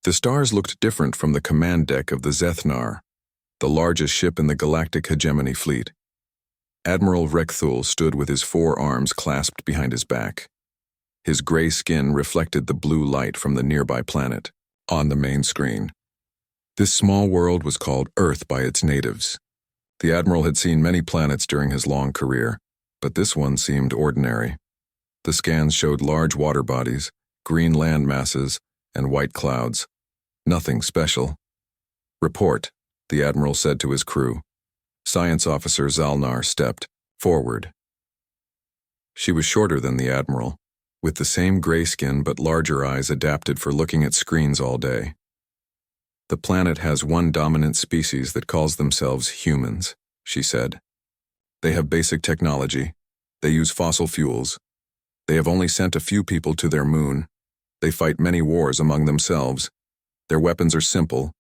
The stars looked different from the command deck of the Zethnar, the largest ship in the Galactic Hegemony fleet. Admiral Rekthul stood with his 4 arms clasped behind his back. His gray skin reflected the blue light from the nearby planet. On the main screen, this small world was called Earth by its natives. The Admiral had seen many planets during his long career, but this one seemed ordinary. The scans showed large water bodies, green land masses, and white clouds. Nothing special. "Report," the Admiral said to his crew. Science Officer Zalnar stepped forward. She was shorter than the Admiral, with the same gray skin but larger eyes adapted for looking at screens all day. "The planet has one dominant species that calls themselves humans," she said. "They have basic technology. They use fossil fuels. They have only sent a few people to their moon. They fight many wars among themselves. Their weapons are simple,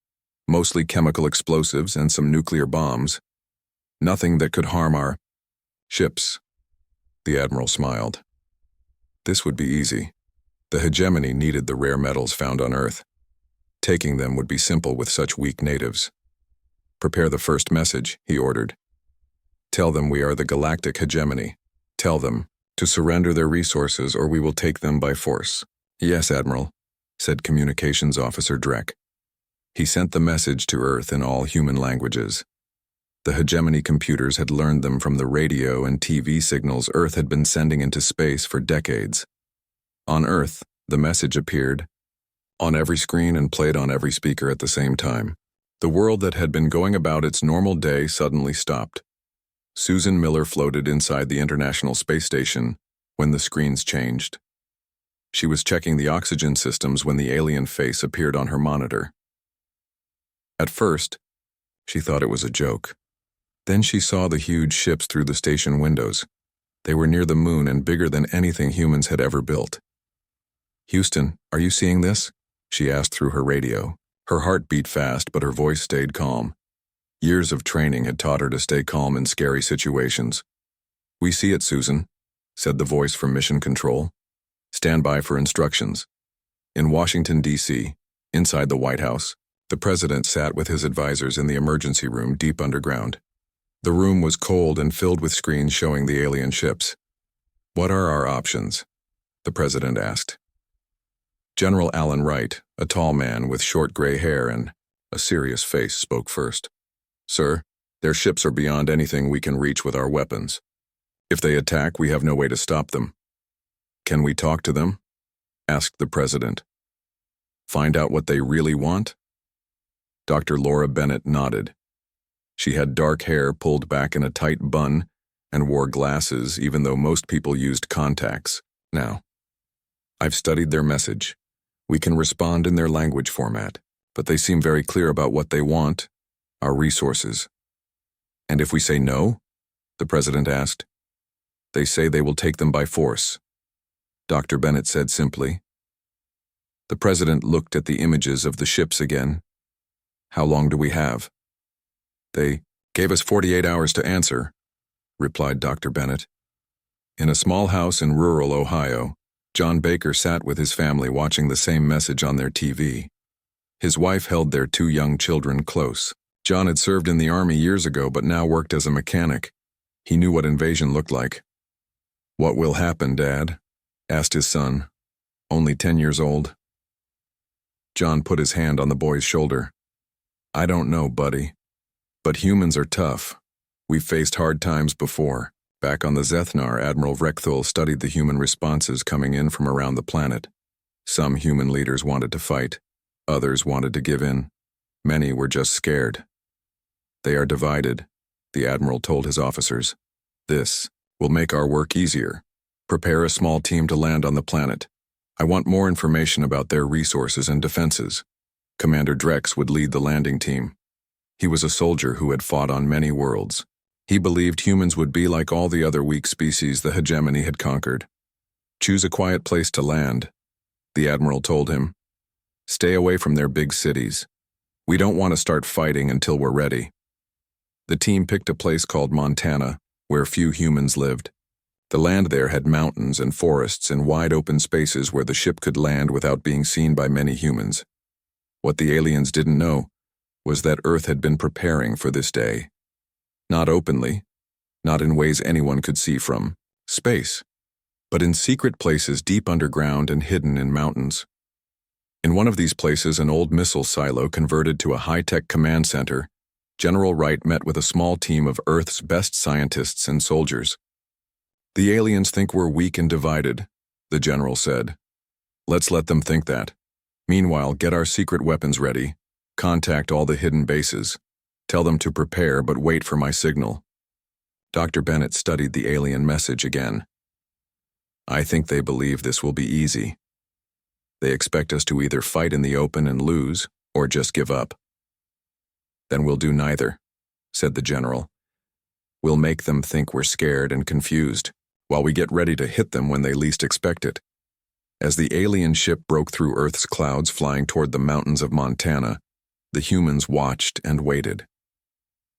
mostly chemical explosives and some nuclear bombs. Nothing that could harm our ships." The Admiral smiled. This would be easy. The hegemony needed the rare metals found on Earth. Taking them would be simple with such weak natives. "Prepare the first message," he ordered. "Tell them we are the Galactic Hegemony. Tell them to surrender their resources or we will take them by force." "Yes, Admiral," said Communications Officer Drek. He sent the message to Earth in all human languages. The hegemony computers had learned them from the radio and TV signals Earth had been sending into space for decades. On Earth, the message appeared on every screen and played on every speaker at the same time. The world that had been going about its normal day suddenly stopped. Susan Miller floated inside the International Space Station when the screens changed. She was checking the oxygen systems when the alien face appeared on her monitor. At first, she thought it was a joke. Then she saw the huge ships through the station windows. They were near the moon and bigger than anything humans had ever built. "Houston, are you seeing this?" she asked through her radio. Her heart beat fast, but her voice stayed calm. Years of training had taught her to stay calm in scary situations. "We see it, Susan," said the voice from Mission Control. "Stand by for instructions." In Washington, D.C., inside the White House, the president sat with his advisors in the emergency room deep underground. The room was cold and filled with screens showing the alien ships. "What are our options?" the president asked. General Alan Wright, a tall man with short gray hair and a serious face, spoke first. "Sir, their ships are beyond anything we can reach with our weapons. If they attack, we have no way to stop them." "Can we talk to them?" asked the president. "Find out what they really want?" Dr. Laura Bennett nodded. She had dark hair pulled back in a tight bun and wore glasses even though most people used contacts. "Now, I've studied their message. We can respond in their language format, but they seem very clear about what they want, our resources." "And if we say no?" the president asked. "They say they will take them by force," Dr. Bennett said simply. The president looked at the images of the ships again. "How long do we have?" "They gave us 48 hours to answer," replied Dr. Bennett. In a small house in rural Ohio, John Baker sat with his family watching the same message on their TV. His wife held their 2 young children close. John had served in the army years ago but now worked as a mechanic. He knew what invasion looked like. "What will happen, Dad?" asked his son, only 10 years old. John put his hand on the boy's shoulder. "I don't know, buddy. But humans are tough. We've faced hard times before." Back on the Zethnar, Admiral Rekthul studied the human responses coming in from around the planet. Some human leaders wanted to fight. Others wanted to give in. Many were just scared. "They are divided," the Admiral told his officers. "This will make our work easier. Prepare a small team to land on the planet. I want more information about their resources and defenses." Commander Drex would lead the landing team. He was a soldier who had fought on many worlds. He believed humans would be like all the other weak species the hegemony had conquered. "Choose a quiet place to land," the Admiral told him. "Stay away from their big cities. We don't want to start fighting until we're ready." The team picked a place called Montana, where few humans lived. The land there had mountains and forests and wide open spaces where the ship could land without being seen by many humans. What the aliens didn't know was that Earth had been preparing for this day. Not openly, not in ways anyone could see from space, but in secret places deep underground and hidden in mountains. In one of these places, an old missile silo converted to a high-tech command center, General Wright met with a small team of Earth's best scientists and soldiers. "The aliens think we're weak and divided," the general said. "Let's let them think that. Meanwhile, get our secret weapons ready, contact all the hidden bases, tell them to prepare but wait for my signal." Dr. Bennett studied the alien message again. "I think they believe this will be easy. They expect us to either fight in the open and lose, or just give up." "Then we'll do neither," said the general. "We'll make them think we're scared and confused, while we get ready to hit them when they least expect it." As the alien ship broke through Earth's clouds flying toward the mountains of Montana, the humans watched and waited.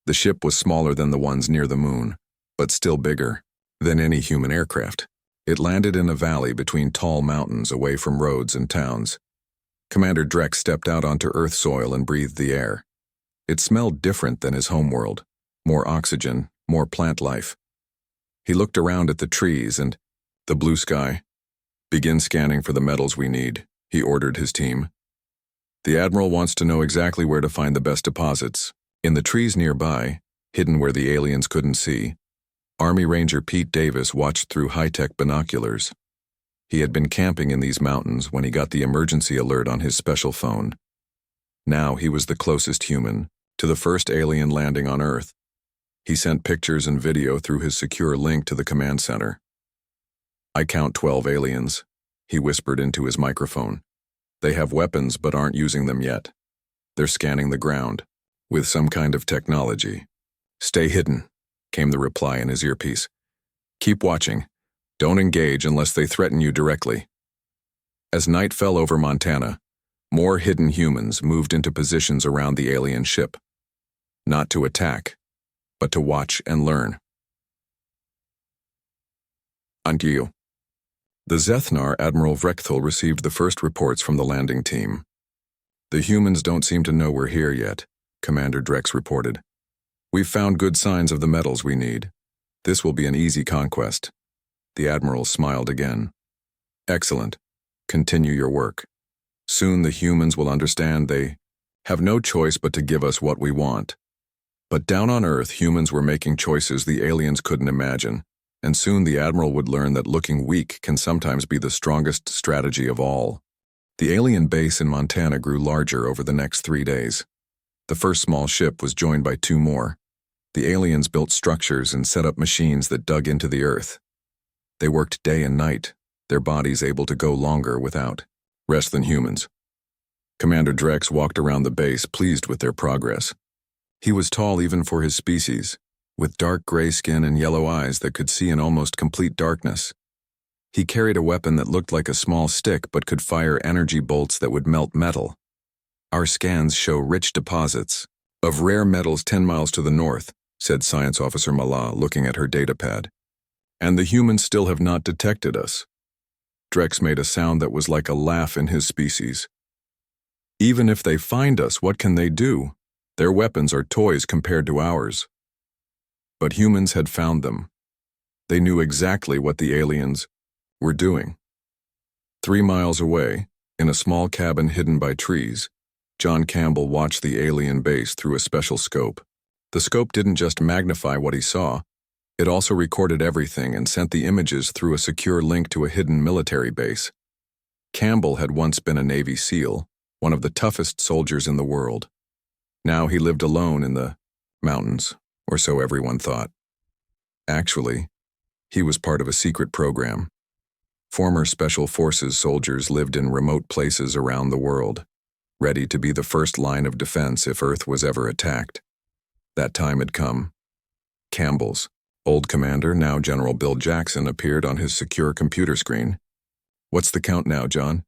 The ship was smaller than the ones near the moon, but still bigger than any human aircraft. It landed in a valley between tall mountains away from roads and towns. Commander Drex stepped out onto Earth soil and breathed the air. It smelled different than his homeworld, more oxygen, more plant life. He looked around at the trees and the blue sky. "Begin scanning for the metals we need," he ordered his team. "The Admiral wants to know exactly where to find the best deposits." In the trees nearby, hidden where the aliens couldn't see, Army Ranger Pete Davis watched through high-tech binoculars. He had been camping in these mountains when he got the emergency alert on his special phone. Now he was the closest human to the first alien landing on Earth. He sent pictures and video through his secure link to the command center. "I count 12 aliens," he whispered into his microphone. "They have weapons but aren't using them yet. They're scanning the ground with some kind of technology." "Stay hidden," came the reply in his earpiece. "Keep watching. Don't engage unless they threaten you directly." As night fell over Montana, more hidden humans moved into positions around the alien ship. Not to attack, but to watch and learn. Until the Zethnar Admiral Vrechthel received the first reports from the landing team. "The humans don't seem to know we're here yet," Commander Drex reported. "We've found good signs of the metals we need. This will be an easy conquest." The Admiral smiled again. "Excellent. Continue your work. Soon the humans will understand they have no choice but to give us what we want." But down on Earth, humans were making choices the aliens couldn't imagine, and soon the Admiral would learn that looking weak can sometimes be the strongest strategy of all. The alien base in Montana grew larger over the next 3 days. The first small ship was joined by 2 more. The aliens built structures and set up machines that dug into the Earth. They worked day and night, their bodies able to go longer without rest than humans. Commander Drex walked around the base, pleased with their progress. He was tall even for his species, with dark gray skin and yellow eyes that could see in almost complete darkness. He carried a weapon that looked like a small stick but could fire energy bolts that would melt metal. "Our scans show rich deposits of rare metals 10 miles to the north," said Science Officer Mala, looking at her datapad. "And the humans still have not detected us." Drex made a sound that was like a laugh in his species. "Even if they find us, what can they do? Their weapons are toys compared to ours." But humans had found them. They knew exactly what the aliens were doing. 3 miles away, in a small cabin hidden by trees, John Campbell watched the alien base through a special scope. The scope didn't just magnify what he saw, it also recorded everything and sent the images through a secure link to a hidden military base. Campbell had once been a Navy SEAL, one of the toughest soldiers in the world. Now he lived alone in the mountains, or so everyone thought. Actually, he was part of a secret program. Former Special Forces soldiers lived in remote places around the world, ready to be the first line of defense if Earth was ever attacked. That time had come. Campbell's old commander, now General Bill Jackson, appeared on his secure computer screen. "What's the count now, John?"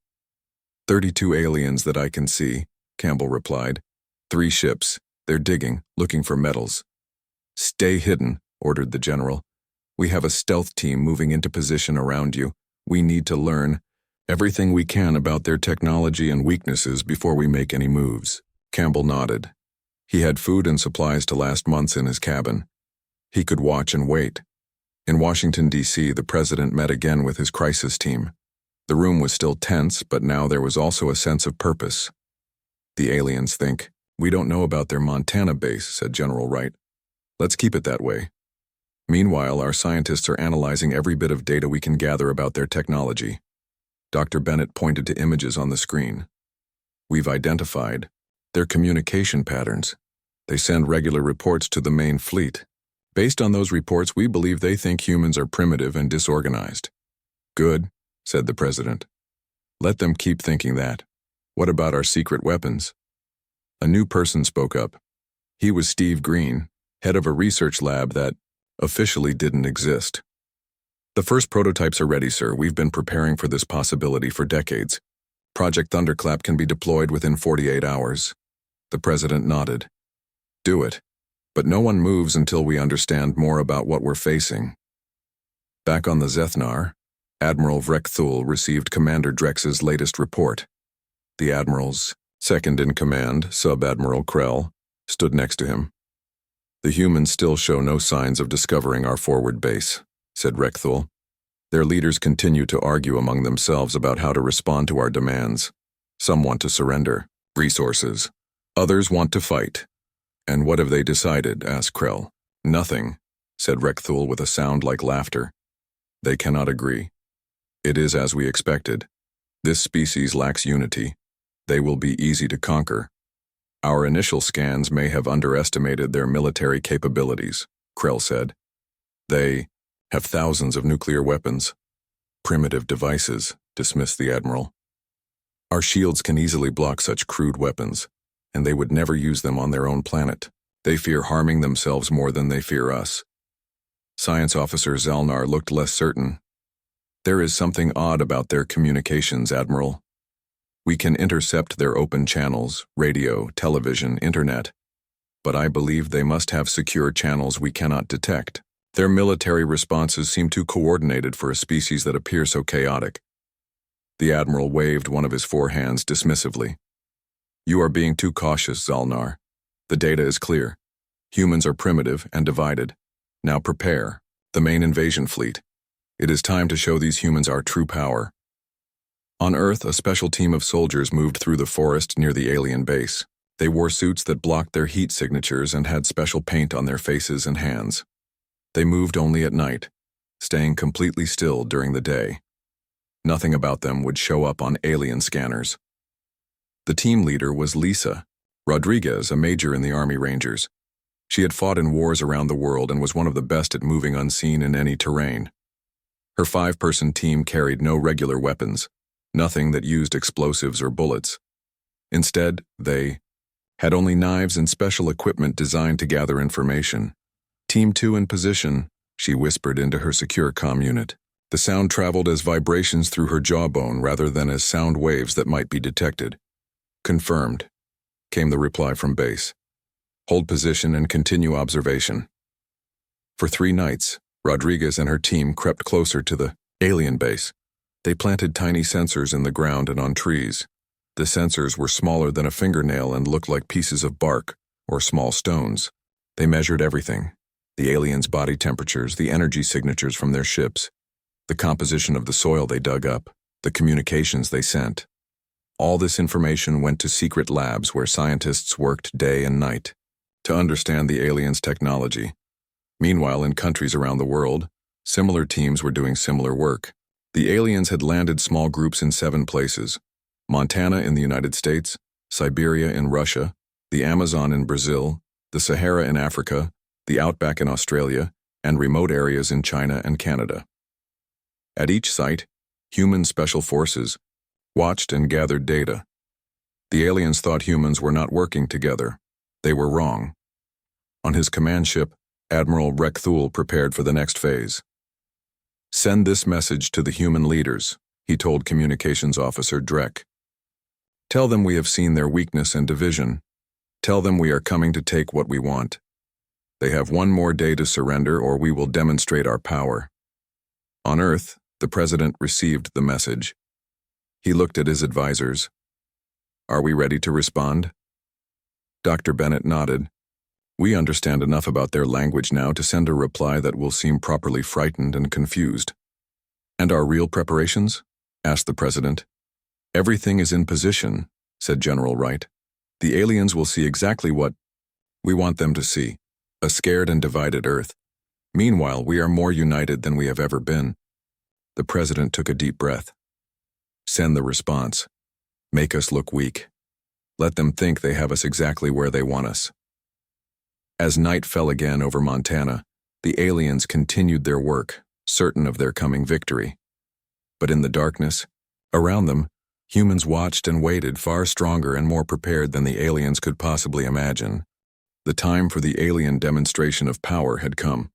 32 aliens that I can see," Campbell replied. 3 ships. They're digging, looking for metals." "Stay hidden," ordered the general. "We have a stealth team moving into position around you. We need to learn Everything we can about their technology and weaknesses before we make any moves. Campbell nodded. He had food and supplies to last months in his cabin. He could watch and wait. In Washington, D.C., the president met again with his crisis team. The room was still tense, but now there was also a sense of purpose. The aliens think, "We don't know about their Montana base," said General Wright. "Let's keep it that way." Meanwhile, our scientists are analyzing every bit of data we can gather about their technology. Dr. Bennett pointed to images on the screen. "We've identified their communication patterns. They send regular reports to the main fleet. Based on those reports, we believe they think humans are primitive and disorganized." "Good," said the president. "Let them keep thinking that. What about our secret weapons?" A new person spoke up. He was Steve Green, head of a research lab that officially didn't exist. "The first prototypes are ready, sir. We've been preparing for this possibility for decades. Project Thunderclap can be deployed within 48 hours. The president nodded. "Do it. But no one moves until we understand more about what we're facing." Back on the Zethnar, Admiral Vrekthul received Commander Drex's latest report. The Admiral's second-in-command, Sub-Admiral Krell, stood next to him. "The humans still show no signs of discovering our forward base," said Vrekthul. "Their leaders continue to argue among themselves about how to respond to our demands. Some want to surrender resources. Others want to fight." "And what have they decided?" asked Krell. "Nothing," said Vrekthul with a sound like laughter. "They cannot agree. It is as we expected. This species lacks unity. They will be easy to conquer. Our initial scans may have underestimated their military capabilities," Krell said. "They have thousands of nuclear weapons." "Primitive devices," dismissed the Admiral. "Our shields can easily block such crude weapons, and they would never use them on their own planet. They fear harming themselves more than they fear us." Science Officer Zalnar looked less certain. "There is something odd about their communications, Admiral. We can intercept their open channels, radio, television, internet, but I believe they must have secure channels we cannot detect. Their military responses seem too coordinated for a species that appears so chaotic." The Admiral waved one of his four hands dismissively. "You are being too cautious, Zalnar. The data is clear. Humans are primitive and divided. Now prepare the main invasion fleet. It is time to show these humans our true power." On Earth, a special team of soldiers moved through the forest near the alien base. They wore suits that blocked their heat signatures and had special paint on their faces and hands. They moved only at night, staying completely still during the day. Nothing about them would show up on alien scanners. The team leader was Lisa Rodriguez, a major in the Army Rangers. She had fought in wars around the world and was one of the best at moving unseen in any terrain. Her 5-person team carried no regular weapons, nothing that used explosives or bullets. Instead, they had only knives and special equipment designed to gather information. "Team 2 in position," she whispered into her secure comm unit. The sound traveled as vibrations through her jawbone rather than as sound waves that might be detected. "Confirmed," came the reply from base. "Hold position and continue observation." For 3 nights, Rodriguez and her team crept closer to the alien base. They planted tiny sensors in the ground and on trees. The sensors were smaller than a fingernail and looked like pieces of bark or small stones. They measured everything: the aliens' body temperatures, the energy signatures from their ships, the composition of the soil they dug up, the communications they sent. All this information went to secret labs where scientists worked day and night to understand the aliens' technology. Meanwhile, in countries around the world, similar teams were doing similar work. The aliens had landed small groups in 7 places: Montana in the United States, Siberia in Russia, the Amazon in Brazil, the Sahara in Africa, the Outback in Australia, and remote areas in China and Canada. At each site, human special forces watched and gathered data. The aliens thought humans were not working together. They were wrong. On his command ship, Admiral Vrekthul prepared for the next phase. "Send this message to the human leaders," he told Communications Officer Drek. "Tell them we have seen their weakness and division. Tell them we are coming to take what we want. They have 1 more day to surrender, or we will demonstrate our power." On Earth, the president received the message. He looked at his advisors. Are we ready to respond? Dr. Bennett nodded. We understand enough about their language now to send a reply that will seem properly frightened and confused. And our real preparations? Asked the President. Everything is in position, said General Wright. The aliens will see exactly what we want them to see, a scared and divided Earth. Meanwhile, we are more united than we have ever been. The President took a deep breath. Send the response. Make us look weak. Let them think they have us exactly where they want us. As night fell again over Montana, the aliens continued their work, certain of their coming victory. But in the darkness, around them, humans watched and waited, far stronger and more prepared than the aliens could possibly imagine. The time for the alien demonstration of power had come.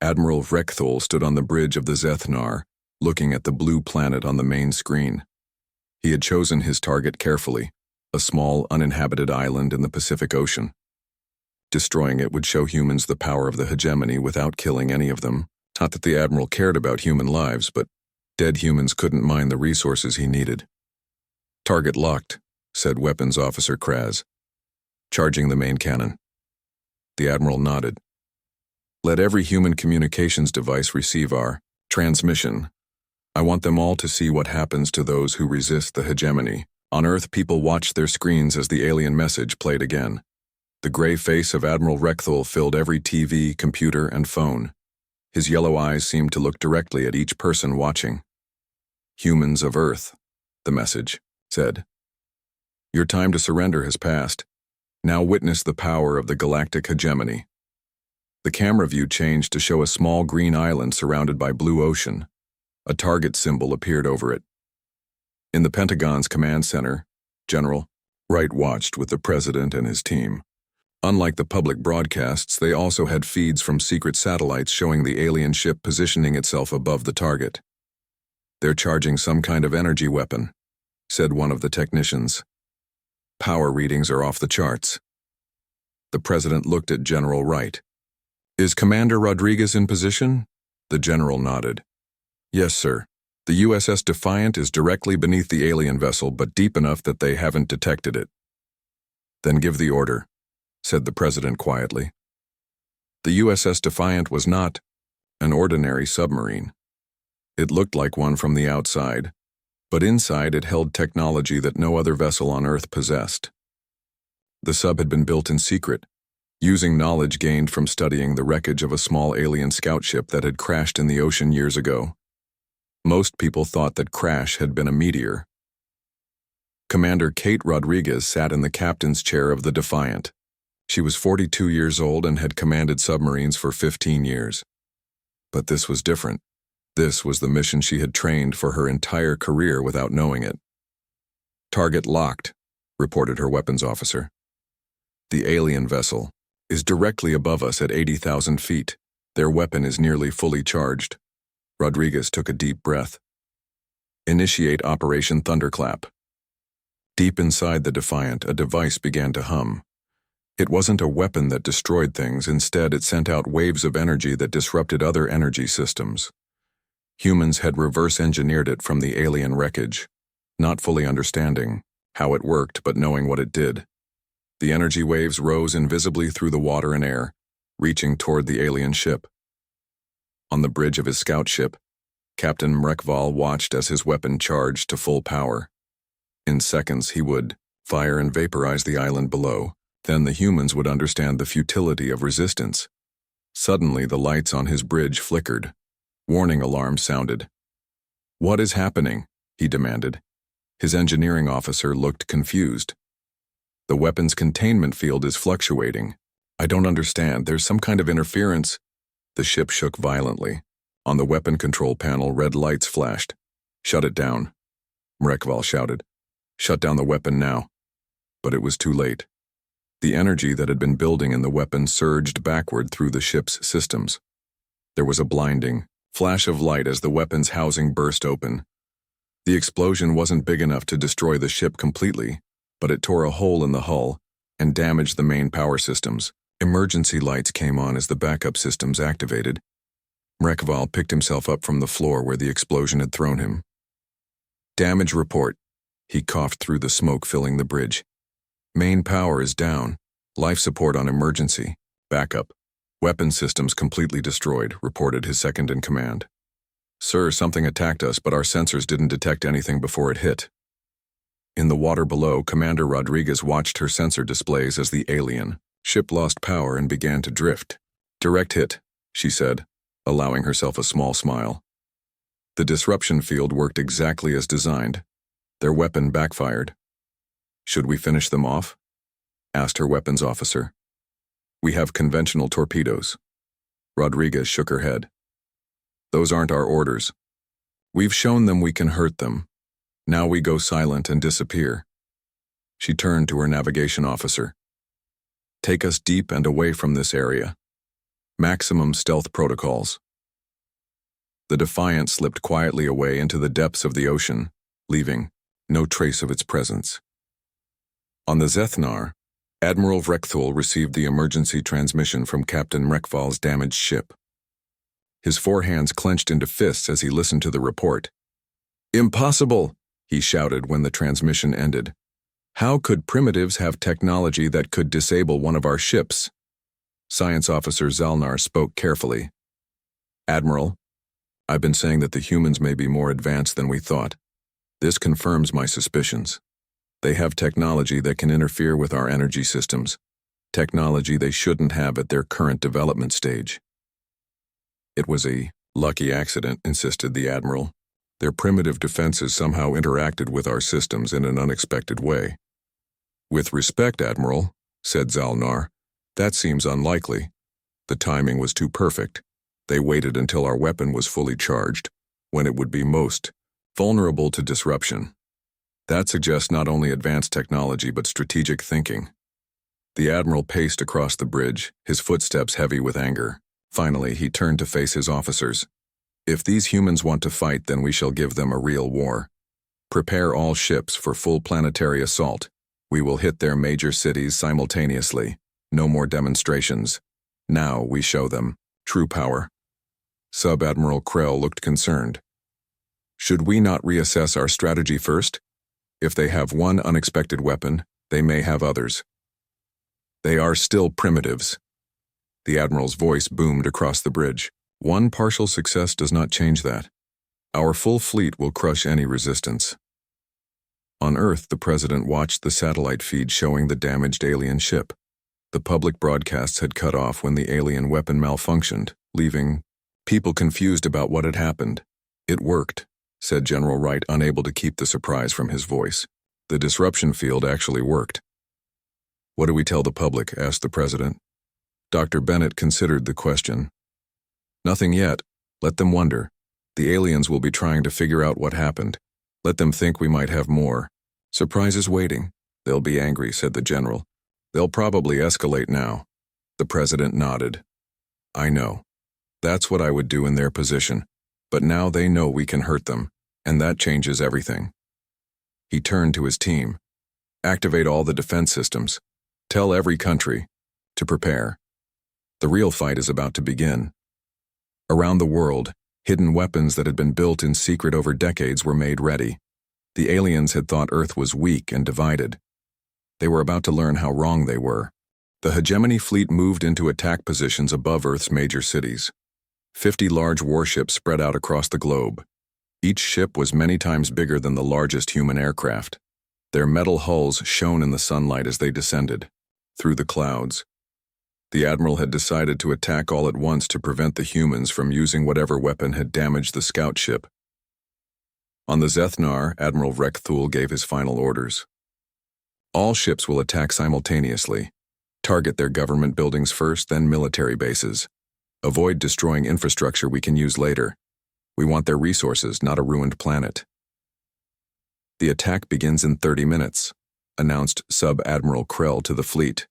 Admiral Rekthul stood on the bridge of the Zethnar, looking at the blue planet on the main screen. He had chosen his target carefully, a small, uninhabited island in the Pacific Ocean. Destroying it would show humans the power of the hegemony without killing any of them. Not that the Admiral cared about human lives, but dead humans couldn't mine the resources he needed. Target locked, said Weapons Officer Kraz. Charging the main cannon. The Admiral nodded. Let every human communications device receive our transmission. I want them all to see what happens to those who resist the hegemony. On Earth, people watched their screens as the alien message played again. The gray face of Admiral Rekthul filled every TV, computer, and phone. His yellow eyes seemed to look directly at each person watching. Humans of Earth, the message said. Your time to surrender has passed. Now witness the power of the galactic hegemony. The camera view changed to show a small green island surrounded by blue ocean. A target symbol appeared over it. In the Pentagon's command center, General Wright watched with the President and his team. Unlike the public broadcasts, they also had feeds from secret satellites showing the alien ship positioning itself above the target. They're charging some kind of energy weapon, said one of the technicians. Power readings are off the charts. The President looked at General Wright. Is Commander Rodriguez in position? The General nodded. Yes, sir. The USS Defiant is directly beneath the alien vessel, but deep enough that they haven't detected it. Then give the order, said the President quietly. The USS Defiant was not an ordinary submarine. It looked like one from the outside, but inside it held technology that no other vessel on Earth possessed. The sub had been built in secret, using knowledge gained from studying the wreckage of a small alien scout ship that had crashed in the ocean years ago. Most people thought that crash had been a meteor. Commander Kate Rodriguez sat in the captain's chair of the Defiant. She was 42 years old and had commanded submarines for 15 years. But this was different. This was the mission she had trained for her entire career without knowing it. Target locked, reported her weapons officer. The alien vessel is directly above us at 80,000 feet. Their weapon is nearly fully charged. Rodriguez took a deep breath. Initiate Operation Thunderclap. Deep inside the Defiant, a device began to hum. It wasn't a weapon that destroyed things, instead it sent out waves of energy that disrupted other energy systems. Humans had reverse-engineered it from the alien wreckage, not fully understanding how it worked but knowing what it did. The energy waves rose invisibly through the water and air, reaching toward the alien ship. On the bridge of his scout ship, Captain Mrekval watched as his weapon charged to full power. In seconds he would fire and vaporize the island below. Then the humans would understand the futility of resistance. Suddenly the lights on his bridge flickered. Warning alarms sounded. What is happening? He demanded. His engineering officer looked confused. The weapon's containment field is fluctuating. I don't understand. There's some kind of interference. The ship shook violently. On the weapon control panel, red lights flashed. Shut it down, Mrekval shouted. Shut down the weapon now. But it was too late. The energy that had been building in the weapon surged backward through the ship's systems. There was a blinding flash of light as the weapon's housing burst open. The explosion wasn't big enough to destroy the ship completely, but it tore a hole in the hull and damaged the main power systems. Emergency lights came on as the backup systems activated. Mrekval picked himself up from the floor where the explosion had thrown him. Damage report. He coughed through the smoke filling the bridge. Main power is down. Life support on emergency. Backup. Weapon systems completely destroyed, reported his second-in-command. Sir, something attacked us, but our sensors didn't detect anything before it hit. In the water below, Commander Rodriguez watched her sensor displays as the alien ship lost power and began to drift. Direct hit, she said, allowing herself a small smile. The disruption field worked exactly as designed. Their weapon backfired. Should we finish them off? Asked her weapons officer. We have conventional torpedoes. Rodriguez shook her head. Those aren't our orders. We've shown them we can hurt them. Now we go silent and disappear. She turned to her navigation officer. Take us deep and away from this area. Maximum stealth protocols. The Defiant slipped quietly away into the depths of the ocean, leaving no trace of its presence. On the Zethnar, Admiral Vrekthul received the emergency transmission from Captain Mrekval's damaged ship. His four hands clenched into fists as he listened to the report. Impossible, he shouted when the transmission ended. How could primitives have technology that could disable one of our ships? Science Officer Zalnar spoke carefully. Admiral, I've been saying that the humans may be more advanced than we thought. This confirms my suspicions. They have technology that can interfere with our energy systems, technology they shouldn't have at their current development stage. It was a lucky accident, insisted the Admiral. Their primitive defenses somehow interacted with our systems in an unexpected way. With respect, Admiral, said Zalnar, that seems unlikely. The timing was too perfect. They waited until our weapon was fully charged, when it would be most vulnerable to disruption. That suggests not only advanced technology but strategic thinking. The Admiral paced across the bridge, his footsteps heavy with anger. Finally, he turned to face his officers. If these humans want to fight, then we shall give them a real war. Prepare all ships for full planetary assault. We will hit their major cities simultaneously. No more demonstrations. Now we show them true power. Sub-Admiral Krell looked concerned. Should we not reassess our strategy first? If they have one unexpected weapon, they may have others. They are still primitives. The Admiral's voice boomed across the bridge. One partial success does not change that. Our full fleet will crush any resistance. On Earth, the President watched the satellite feed showing the damaged alien ship. The public broadcasts had cut off when the alien weapon malfunctioned, leaving people confused about what had happened. It worked, said General Wright, unable to keep the surprise from his voice. The disruption field actually worked. What do we tell the public? Asked the President. Dr. Bennett considered the question. Nothing yet. Let them wonder. The aliens will be trying to figure out what happened. Let them think we might have more. Surprise is waiting. They'll be angry, said the General. They'll probably escalate now. The President nodded. I know. That's what I would do in their position. But now they know we can hurt them, and that changes everything. He turned to his team. Activate all the defense systems. Tell every country to prepare. The real fight is about to begin. Around the world, hidden weapons that had been built in secret over decades were made ready. The aliens had thought Earth was weak and divided. They were about to learn how wrong they were. The hegemony fleet moved into attack positions above Earth's major cities. 50 large warships spread out across the globe. Each ship was many times bigger than the largest human aircraft. Their metal hulls shone in the sunlight as they descended, through the clouds. The Admiral had decided to attack all at once to prevent the humans from using whatever weapon had damaged the scout ship. On the Zethnar, Admiral Vrekthul gave his final orders. All ships will attack simultaneously. Target their government buildings first, then military bases. Avoid destroying infrastructure we can use later. We want their resources, not a ruined planet. The attack begins in 30 minutes, announced Sub-Admiral Krell to the fleet.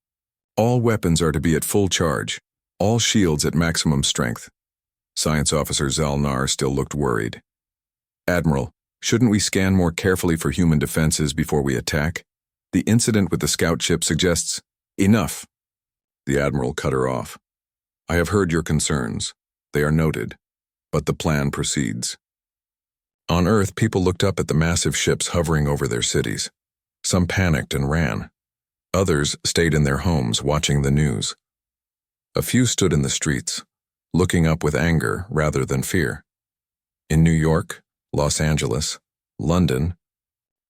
All weapons are to be at full charge, all shields at maximum strength. Science Officer Zalnar still looked worried. Admiral, shouldn't we scan more carefully for human defenses before we attack? The incident with the scout ship suggests enough. The Admiral cut her off. I have heard your concerns. They are noted, but the plan proceeds. On Earth, people looked up at the massive ships hovering over their cities. Some panicked and ran. Others stayed in their homes watching the news. A few stood in the streets, looking up with anger rather than fear. In New York, Los Angeles, London,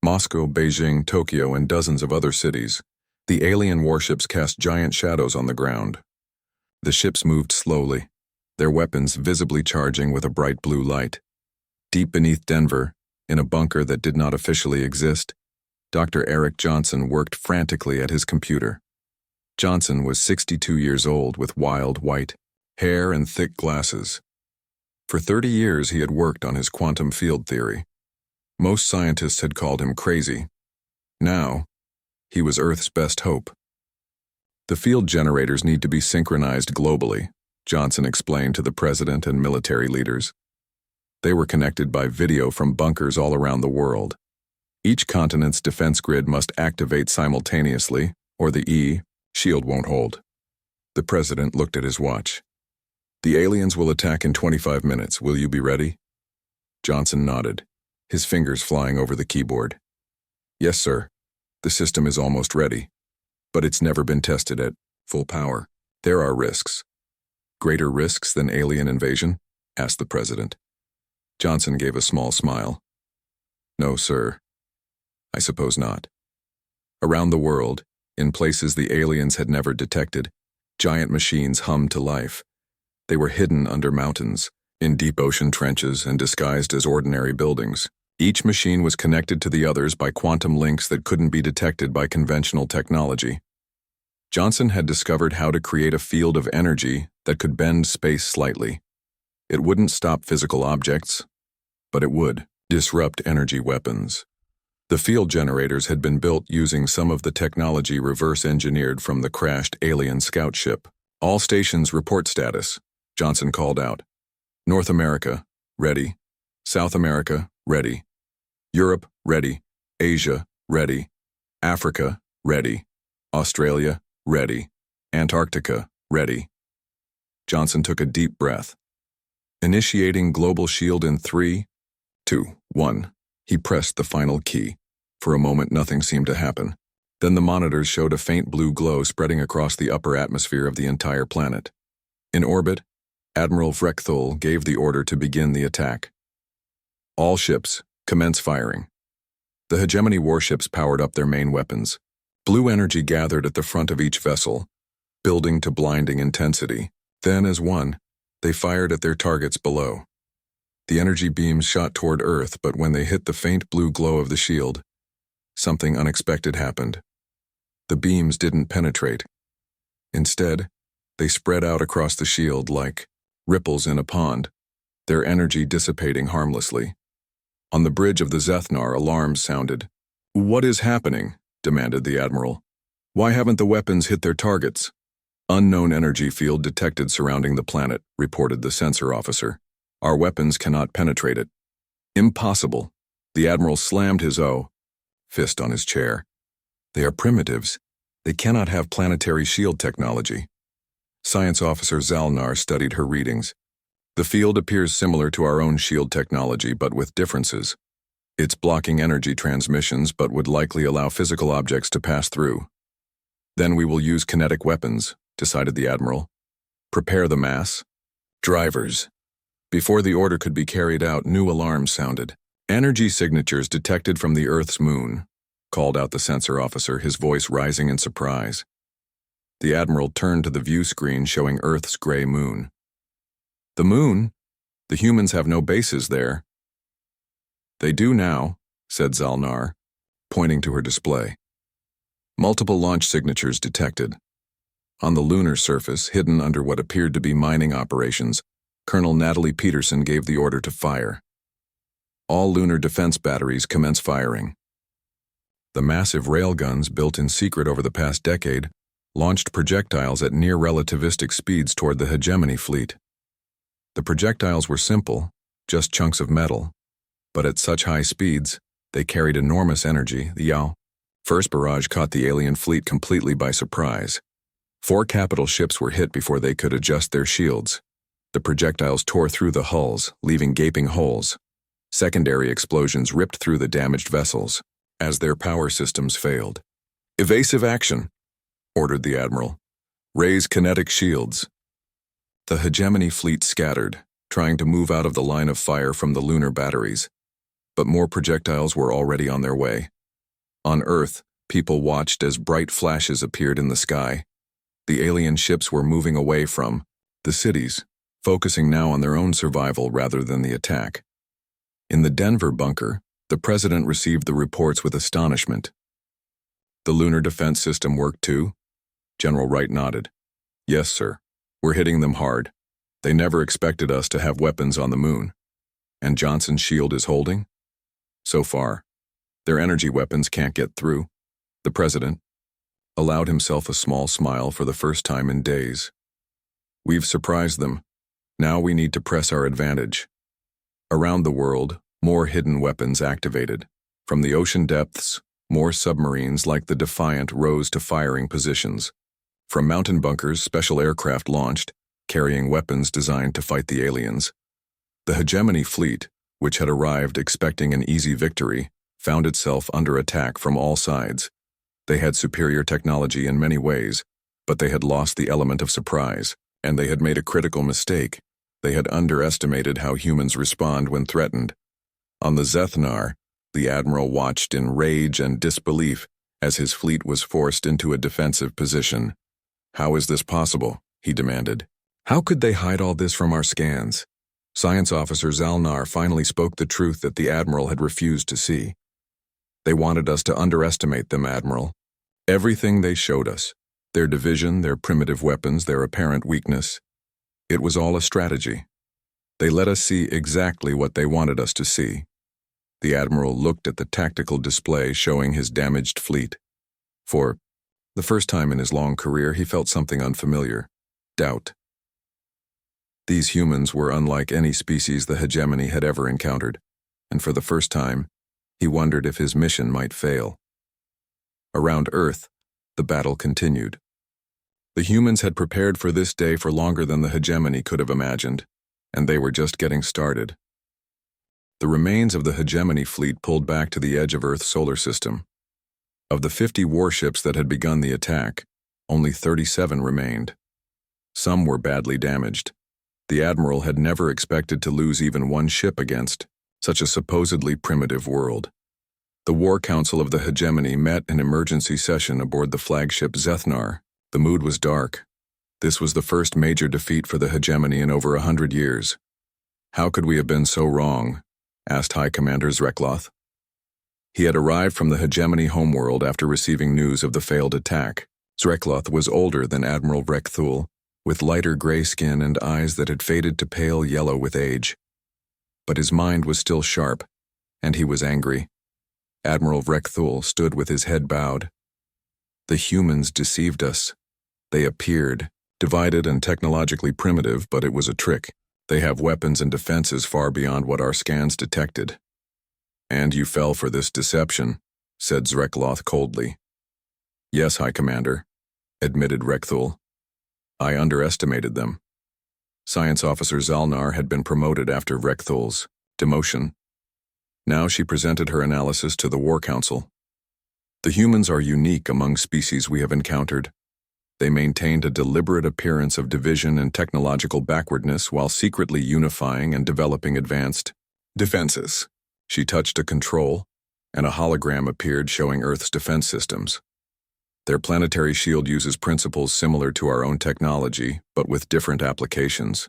Moscow, Beijing, Tokyo, and dozens of other cities, the alien warships cast giant shadows on the ground. The ships moved slowly, their weapons visibly charging with a bright blue light. Deep beneath Denver, in a bunker that did not officially exist, Dr. Eric Johnson worked frantically at his computer. Johnson was 62 years old with wild white hair and thick glasses. For 30 years he had worked on his quantum field theory. Most scientists had called him crazy. Now, he was Earth's best hope. The field generators need to be synchronized globally, Johnson explained to the president and military leaders. They were connected by video from bunkers all around the world. Each continent's defense grid must activate simultaneously, or the shield won't hold. The president looked at his watch. The aliens will attack in 25 minutes. Will you be ready? Johnson nodded, his fingers flying over the keyboard. Yes, sir. The system is almost ready, but it's never been tested at full power. There are risks. Greater risks than alien invasion? Asked the president. Johnson gave a small smile. No, sir. I suppose not. Around the world, in places the aliens had never detected, giant machines hummed to life. They were hidden under mountains, in deep ocean trenches, and disguised as ordinary buildings. Each machine was connected to the others by quantum links that couldn't be detected by conventional technology. Johnson had discovered how to create a field of energy that could bend space slightly. It wouldn't stop physical objects, but it would disrupt energy weapons. The field generators had been built using some of the technology reverse-engineered from the crashed alien scout ship. All stations report status, Johnson called out. North America, ready. South America, ready. Europe, ready. Asia, ready. Africa, ready. Australia, ready. Antarctica, ready. Johnson took a deep breath. Initiating global shield in 3, 2, 1. He pressed the final key. For a moment, nothing seemed to happen. Then the monitors showed a faint blue glow spreading across the upper atmosphere of the entire planet. In orbit, Admiral Vrechthul gave the order to begin the attack. All ships, commence firing. The hegemony warships powered up their main weapons. Blue energy gathered at the front of each vessel, building to blinding intensity. Then, as one, they fired at their targets below. The energy beams shot toward Earth, but when they hit the faint blue glow of the shield, something unexpected happened. The beams didn't penetrate. Instead, they spread out across the shield like ripples in a pond, their energy dissipating harmlessly. On the bridge of the Zethnar, alarms sounded. What is happening? Demanded the Admiral. Why haven't the weapons hit their targets? Unknown energy field detected surrounding the planet, reported the sensor officer. Our weapons cannot penetrate it. Impossible. The Admiral slammed his fist on his chair. They are primitives. They cannot have planetary shield technology. Science Officer Zalnar studied her readings. The field appears similar to our own shield technology, but with differences. It's blocking energy transmissions, but would likely allow physical objects to pass through. Then we will use kinetic weapons, decided the Admiral. Prepare the mass. Drivers. Before the order could be carried out, new alarms sounded. Energy signatures detected from the Earth's moon, called out the sensor officer, his voice rising in surprise. The Admiral turned to the view screen showing Earth's gray moon. The moon? The humans have no bases there. They do now, said Zalnar, pointing to her display. Multiple launch signatures detected. On the lunar surface, hidden under what appeared to be mining operations, Colonel Natalie Peterson gave the order to fire. All lunar defense batteries commence firing. The massive railguns, built in secret over the past decade, launched projectiles at near-relativistic speeds toward the hegemony fleet. The projectiles were simple, just chunks of metal, but at such high speeds, they carried enormous energy. The first barrage caught the alien fleet completely by surprise. 4 capital ships were hit before they could adjust their shields. The projectiles tore through the hulls, leaving gaping holes. Secondary explosions ripped through the damaged vessels as their power systems failed. "Evasive action," ordered the Admiral. "Raise kinetic shields." The hegemony fleet scattered, trying to move out of the line of fire from the lunar batteries. But more projectiles were already on their way. On Earth, people watched as bright flashes appeared in the sky. The alien ships were moving away from the cities, focusing now on their own survival rather than the attack. In the Denver bunker, the President received the reports with astonishment. "The lunar defense system worked too?" General Wright nodded. "Yes, sir. We're hitting them hard. They never expected us to have weapons on the moon." "And Johnson's shield is holding?" "So far. Their energy weapons can't get through." The President allowed himself a small smile for the first time in days. "We've surprised them. Now we need to press our advantage." Around the world, more hidden weapons activated. From the ocean depths, more submarines like the Defiant rose to firing positions. From mountain bunkers, special aircraft launched, carrying weapons designed to fight the aliens. The hegemony fleet, which had arrived expecting an easy victory, found itself under attack from all sides. They had superior technology in many ways, but they had lost the element of surprise, and they had made a critical mistake. They had underestimated how humans respond when threatened. On the Zethnar, the Admiral watched in rage and disbelief as his fleet was forced into a defensive position. "How is this possible?" he demanded. "How could they hide all this from our scans?" Science Officer Zalnar finally spoke the truth that the Admiral had refused to see. "They wanted us to underestimate them, Admiral. Everything they showed us, their division, their primitive weapons, their apparent weakness, it was all a strategy. They let us see exactly what they wanted us to see." The Admiral looked at the tactical display showing his damaged fleet. For the first time in his long career, he felt something unfamiliar: doubt. These humans were unlike any species the hegemony had ever encountered, and for the first time, he wondered if his mission might fail. Around Earth, the battle continued. The humans had prepared for this day for longer than the hegemony could have imagined, and they were just getting started. The remains of the hegemony fleet pulled back to the edge of Earth's solar system. Of the 50 warships that had begun the attack, only 37 remained. Some were badly damaged. The Admiral had never expected to lose even one ship against such a supposedly primitive world. The War Council of the hegemony met in emergency session aboard the flagship Zethnar. The mood was dark. This was the first major defeat for the hegemony in over 100 years. "How could we have been so wrong?" asked High Commander Zrekloth. He had arrived from the hegemony homeworld after receiving news of the failed attack. Zrekloth was older than Admiral Rekthul, with lighter gray skin and eyes that had faded to pale yellow with age. But his mind was still sharp, and he was angry. Admiral Rekthul stood with his head bowed. "The humans deceived us. They appeared, divided and technologically primitive, but it was a trick. They have weapons and defenses far beyond what our scans detected." "And you fell for this deception," said Zrekloth coldly. "Yes, High Commander," admitted Rekthul. "I underestimated them." Science Officer Zalnar had been promoted after Rekthul's demotion. Now she presented her analysis to the War Council. "The humans are unique among species we have encountered. They maintained a deliberate appearance of division and technological backwardness while secretly unifying and developing advanced defenses." She touched a control, and a hologram appeared showing Earth's defense systems. "Their planetary shield uses principles similar to our own technology, but with different applications.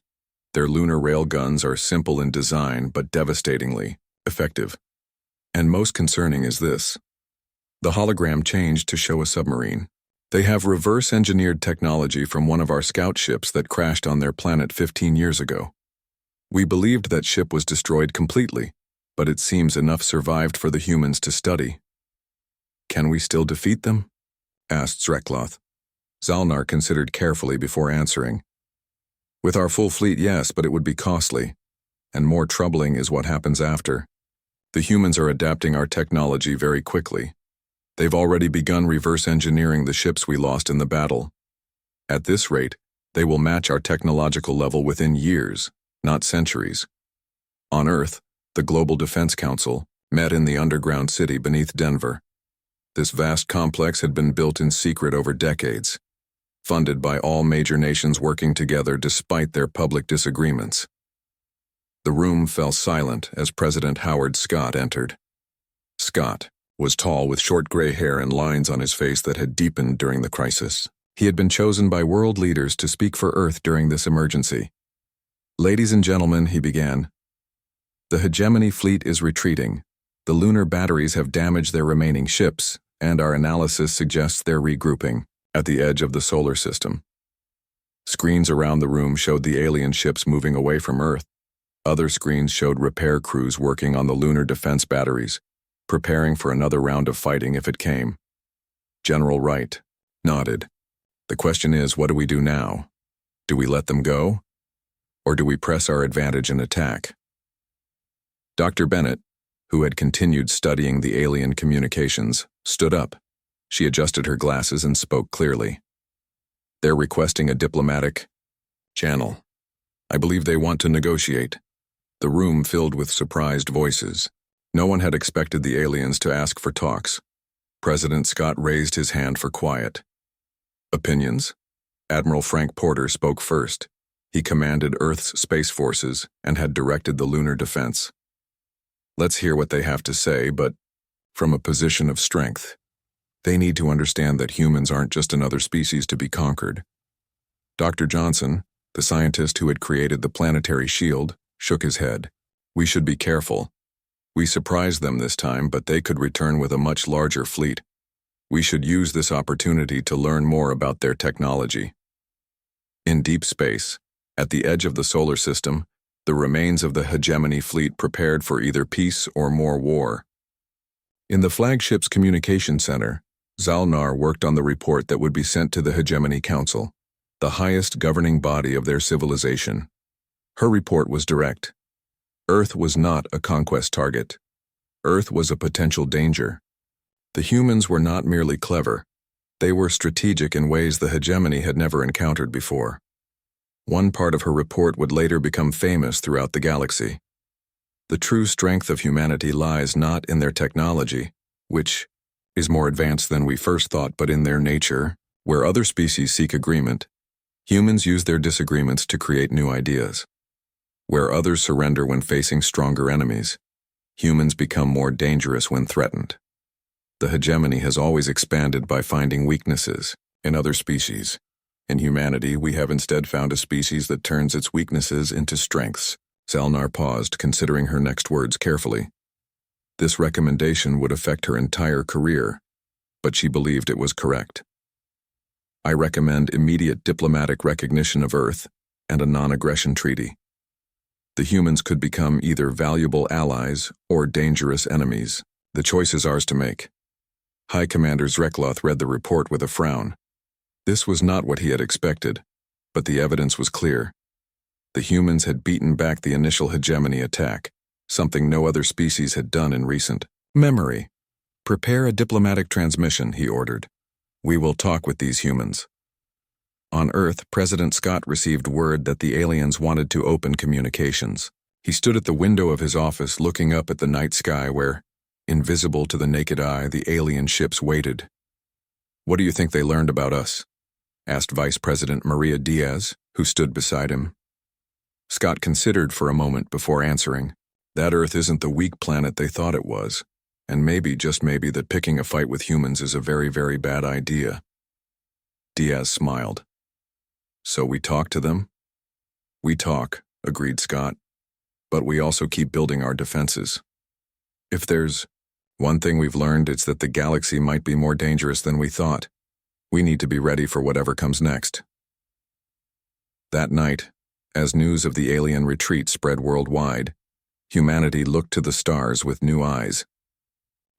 Their lunar railguns are simple in design, but devastatingly effective. And most concerning is this." The hologram changed to show a submarine. "They have reverse-engineered technology from one of our scout ships that crashed on their planet 15 years ago. We believed that ship was destroyed completely, but it seems enough survived for the humans to study." "Can we still defeat them?" asked Zrekloth. Zalnar considered carefully before answering. "With our full fleet, yes, but it would be costly. And more troubling is what happens after. The humans are adapting our technology very quickly. They've already begun reverse engineering the ships we lost in the battle. At this rate, they will match our technological level within years, not centuries. On Earth, The Global Defense Council, met in the underground city beneath Denver. This vast complex had been built in secret over decades, funded by all major nations working together despite their public disagreements. The room fell silent as President Howard Scott entered. Scott was tall with short gray hair and lines on his face that had deepened during the crisis. He had been chosen by world leaders to speak for Earth during this emergency. "Ladies and gentlemen," he began, "the hegemony fleet is retreating. The lunar batteries have damaged their remaining ships, and our analysis suggests they're regrouping at the edge of the solar system." Screens around the room showed the alien ships moving away from Earth. Other screens showed repair crews working on the lunar defense batteries, preparing for another round of fighting if it came. General Wright nodded. "The question is, what do we do now? Do we let them go? Or do we press our advantage and attack?" Dr. Bennett, who had continued studying the alien communications, stood up. She adjusted her glasses and spoke clearly. "They're requesting a diplomatic channel. I believe they want to negotiate." The room filled with surprised voices. No one had expected the aliens to ask for talks. President Scott raised his hand for quiet. "Opinions?" Admiral Frank Porter spoke first. He commanded Earth's space forces and had directed the lunar defense. "Let's hear what they have to say, but from a position of strength. They need to understand that humans aren't just another species to be conquered." Dr. Johnson, the scientist who had created the planetary shield, shook his head. "We should be careful. We surprised them this time, but they could return with a much larger fleet. We should use this opportunity to learn more about their technology." In deep space, at the edge of the solar system, the remains of the hegemony fleet prepared for either peace or more war. In the flagship's communication center, Zalnar worked on the report that would be sent to the Hegemony Council, the highest governing body of their civilization. Her report was direct. Earth was not a conquest target. Earth was a potential danger. The humans were not merely clever. They were strategic in ways the hegemony had never encountered before. One part of her report would later become famous throughout the galaxy. The true strength of humanity lies not in their technology, which is more advanced than we first thought, but in their nature. Where other species seek agreement, humans use their disagreements to create new ideas. Where others surrender when facing stronger enemies, humans become more dangerous when threatened. The hegemony has always expanded by finding weaknesses in other species. In humanity, we have instead found a species that turns its weaknesses into strengths. Zalnar paused, considering her next words carefully. This recommendation would affect her entire career, but she believed it was correct. "I recommend immediate diplomatic recognition of Earth and a non-aggression treaty. The humans could become either valuable allies or dangerous enemies. The choice is ours to make." High Commander Zrekloth read the report with a frown. This was not what he had expected, but the evidence was clear. The humans had beaten back the initial hegemony attack, something no other species had done in recent memory. "Prepare a diplomatic transmission," he ordered. "We will talk with these humans." On Earth, President Scott received word that the aliens wanted to open communications. He stood at the window of his office looking up at the night sky where, invisible to the naked eye, the alien ships waited. "What do you think they learned about us?" asked Vice President Maria Diaz, who stood beside him. Scott considered for a moment before answering. That Earth isn't the weak planet they thought it was, and maybe, just maybe, that picking a fight with humans is a very, very bad idea. Diaz smiled. "So we talk to them?" "We talk," agreed Scott, "but we also keep building our defenses. If there's one thing we've learned, it's that the galaxy might be more dangerous than we thought. We need to be ready for whatever comes next." That night, as news of the alien retreat spread worldwide, humanity looked to the stars with new eyes.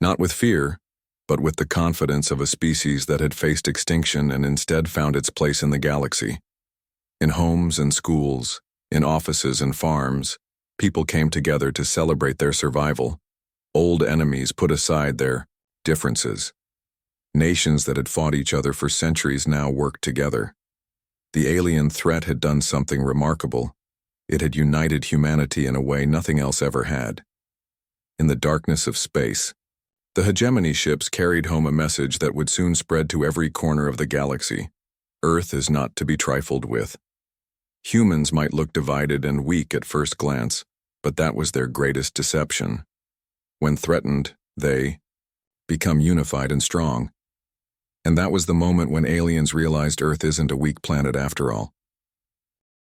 Not with fear, but with the confidence of a species that had faced extinction and instead found its place in the galaxy. In homes and schools, in offices and farms, people came together to celebrate their survival. Old enemies put aside their differences. Nations that had fought each other for centuries now worked together. The alien threat had done something remarkable. It had united humanity in a way nothing else ever had. in the darkness of space. The hegemony ships carried home a message that would soon spread to every corner of the galaxy. Earth is not to be trifled with. Humans might look divided and weak at first glance, but that was their greatest deception. When threatened, they become unified and strong. And that was the moment when aliens realized Earth isn't a weak planet after all.